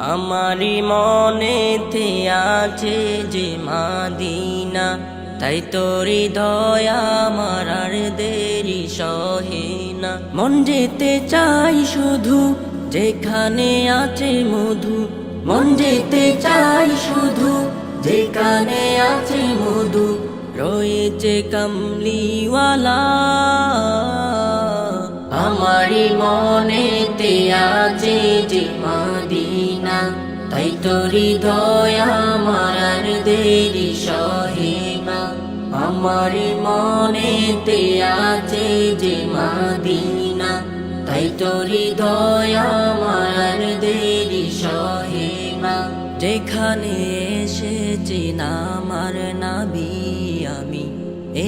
আমারি মনেতে আছে যে মাদিনা, তাই তোরি দয়া আমার আর দেরি সহে না। মন যেতে চাই শুধু যেখানে আছে মধু, মন যেতে চাই শুধু যেখানে আছে মধু, রয়েছে কামলিওয়ালা। আমারি মনেতে আছে যে মাদিনা, তাই তোরি দয়া আমার আর দেরি সহে না। আমারি মনেতে আছে যে মাদিনা, তাই তোরি দয়া আমার আর দেরি সহে না। যেখানে এসেছি না আমার নাবি আমি,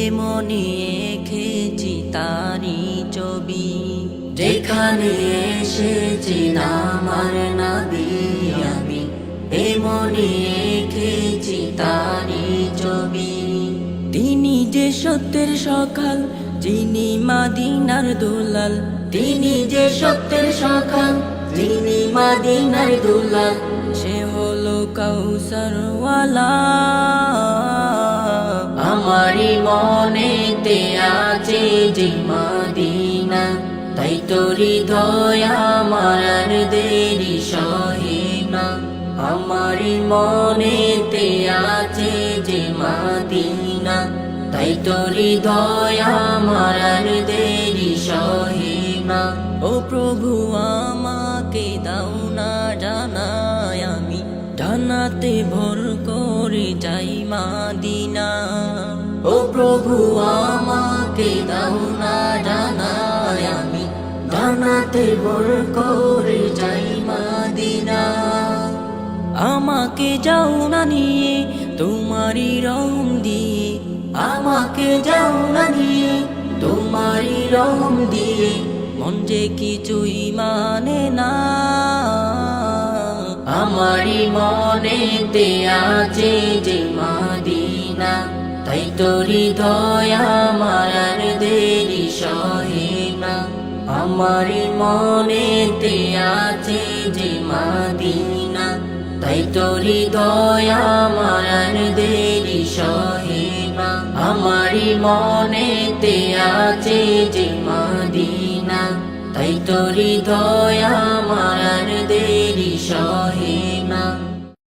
এমনি এঁকেছি তারি ছবি। যেখানে এসেছি না আমার নাবি আমি, এমনি এঁকেছি তারি ছবি। তিনি যে সত্যের সকাল, যিনি মাদিনার দুলাল, তিনি যে সত্যের সকাল, যিনি মাদিনার দুলাল, সে হলো কাউসারওয়ালা। আমারি মনেতে আছে যে মাদিনা, তাই তোরি দয়া আমার আর দেরি সহে না। আমারি মনেতে আছে যে মাদিনা, তাই তোরি দয়া আমার আর দেরি সহে না। ও প্রভু আমাকে দাও না জানায়, আমি জানাতে ভর করে যাই মাদিনা। ও প্রভু আমাকে দাও না জানায়, আমি জানাতে ভর করে যাই মাদিনা। আমাকে যাও না নিয়ে তোমারি রং দিয়ে, আমাকে যাও না নিয়ে তোমারি রং দিয়ে, মন যে কিছুই মানে না। আমারি মনেতে আছে যে মাদিনা, তাই তোরি দয়া আমার আর দেরি সহে না। আমারি মনেতে আছে যে মাদিনা, তাই তোরি দয়া আমার আর দেরি সহে না। আমারি মনেতে আছে যে মাদিনা, তাই তোরি দয়া আমার আর দেরি সহে না।